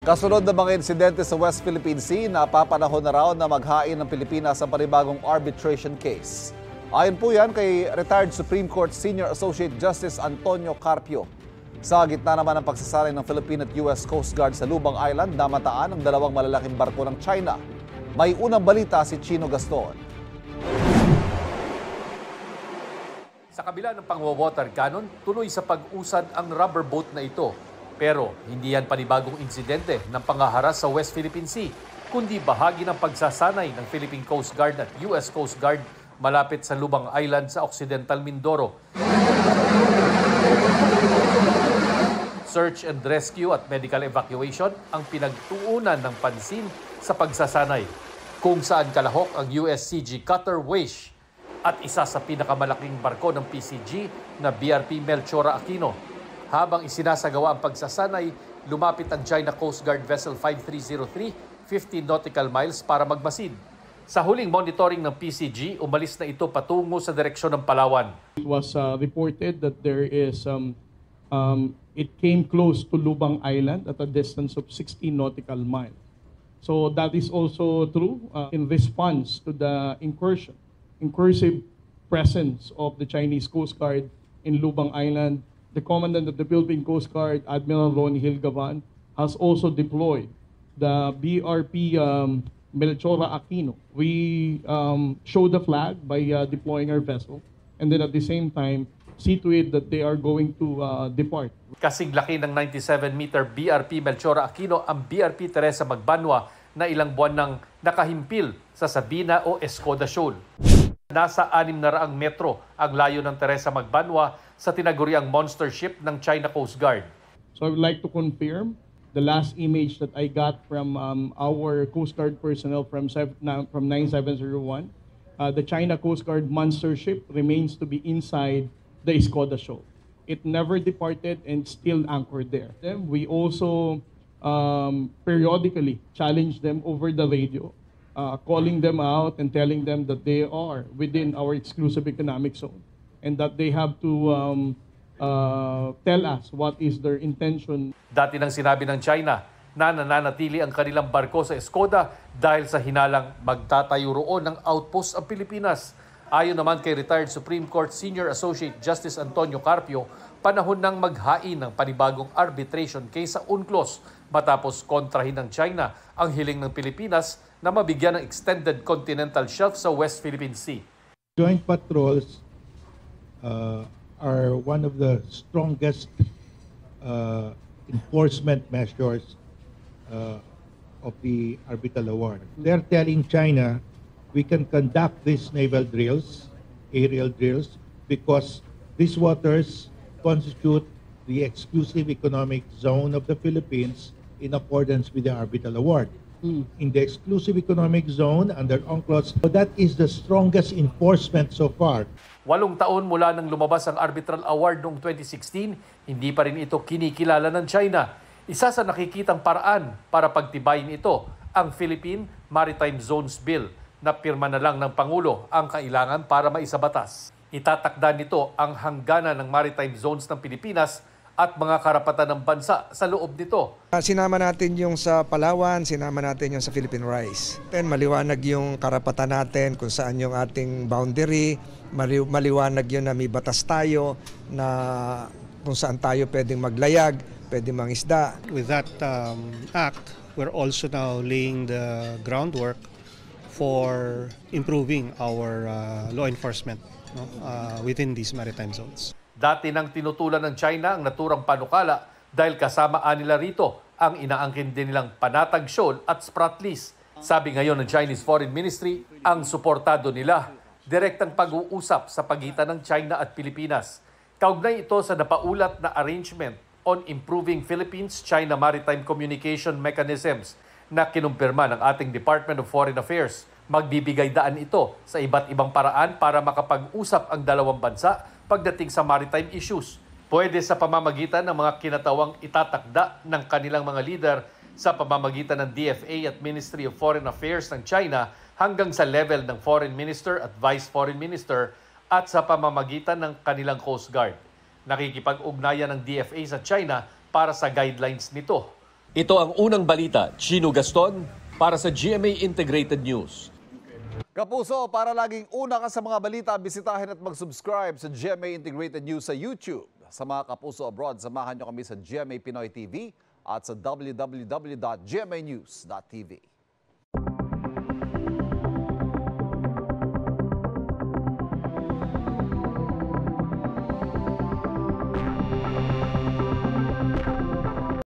Kasunod ng mga insidente sa West Philippine Sea, napapanahon na raw na maghain ng Pilipinas sa panibagong arbitration case. Ayon po yan kay retired Supreme Court Senior Associate Justice Antonio Carpio. Sa gitna naman ng pagsasanay ng Philippine at US Coast Guard sa Lubang Island, namataan ang dalawang malalaking barko ng China. May unang balita si Chino Gaston. Sa kabila ng pang-water cannon, tuloy sa pag-usad ang rubber boat na ito. Pero hindi yan panibagong insidente ng pangaharas sa West Philippine Sea, kundi bahagi ng pagsasanay ng Philippine Coast Guard at US Coast Guard malapit sa Lubang Island sa Occidental Mindoro. Search and rescue at medical evacuation ang pinagtuunan ng pansin sa pagsasanay, kung saan kalahok ang USCG Cutter Wish at isa sa pinakamalaking barko ng PCG na BRP Melchora Aquino. Habang isinasagawa ang pagsasanay, lumapit ang China Coast Guard Vessel 5303, 50 nautical miles para magmasid. Sa huling monitoring ng PCG, umalis na ito patungo sa direksyon ng Palawan. It was reported that there is it came close to Lubang Island at a distance of 16 nautical miles. So that is also true in response to the incursive presence of the Chinese Coast Guard in Lubang Island. The Commandant of the Philippine Coast Guard, Admiral Ronnie Hilgavan, has also deployed the BRP Melchora Aquino. We show the flag by deploying our vessel, and then at the same time, see to it that they are going to depart. Kasing laki ng 97-meter BRP Melchora Aquino ang BRP Teresa Magbanwa na ilang buwan nang nakahimpil sa Sabina o Escoda Shoal. Nasa 600 metro ang layo ng Teresa Magbanwa sa tinaguriang monster ship ng China Coast Guard. So I would like to confirm the last image that I got from our Coast Guard personnel from 9701. The China Coast Guard monster ship remains to be inside the Escoda Shoal. It never departed and still anchored there. Then we also periodically challenge them over the radio, calling them out and telling them that they are within our exclusive economic zone and that they have to tell us what is their intention. Dati nang sinabi ng China na nananatili ang kanilang barko sa Escoda dahil sa hinalang magtatayo roon ng outpost ang Pilipinas. Ayon naman kay retired Supreme Court Senior Associate Justice Antonio Carpio, panahon ng maghain ng panibagong arbitration case sa UNCLOS matapos kontrahin ng China ang hiling ng Pilipinas na mabigyan ng extended continental shelf sa West Philippine Sea. Joint patrols are one of the strongest enforcement measures of the arbitral award. They're telling China we can conduct these naval drills, aerial drills, because these waters constitute the exclusive economic zone of the Philippines in accordance with the arbitral award. In the exclusive economic zone under UNCLOS, so that is the strongest enforcement so far. 8 taon mula nang lumabas ang arbitral award noong 2016, hindi pa rin ito kinikilala ng China. Isa sa nakikitang paraan para pagtibayin ito, ang Philippine Maritime Zones Bill na pirma na lang ng Pangulo ang kailangan para maisabatas. Itatakda nito ang hangganan ng maritime zones ng Pilipinas at mga karapatan ng bansa sa loob nito. Sinama natin yung sa Palawan, sinama natin yung sa Philippine Rice. Then maliwanag yung karapatan natin kung saan yung ating boundary, maliwanag yun na may batas tayo na kung saan tayo pwedeng maglayag, pwedeng mangisda. With that act, we're also now laying the groundwork for improving our law enforcement within these maritime zones. Dati nang tinutulan ng China ang naturang panukala dahil kasama nila rito ang inaangkin din nilang Panatag Shoal at Spratlys. Sabi ngayon ng Chinese Foreign Ministry, ang suportado nila direktang pag-uusap sa pagitan ng China at Pilipinas. Kaugnay ito sa napaulat na arrangement on improving Philippines-China maritime communication mechanisms na kinumpirma ng ating Department of Foreign Affairs. Magbibigay daan ito sa iba't ibang paraan para makapag-usap ang dalawang bansa pagdating sa maritime issues. Pwede sa pamamagitan ng mga kinatawang itatakda ng kanilang mga leader sa pamamagitan ng DFA at Ministry of Foreign Affairs ng China hanggang sa level ng Foreign Minister at Vice Foreign Minister at sa pamamagitan ng kanilang Coast Guard. Nakikipag-ugnayan ng DFA sa China para sa guidelines nito. Ito ang unang balita, Chino Gaston, para sa GMA Integrated News. Kapuso, para laging una ka sa mga balita, bisitahin at mag-subscribe sa GMA Integrated News sa YouTube. Sa mga kapuso abroad, samahan nyo kami sa GMA Pinoy TV at sa www.gmanews.tv.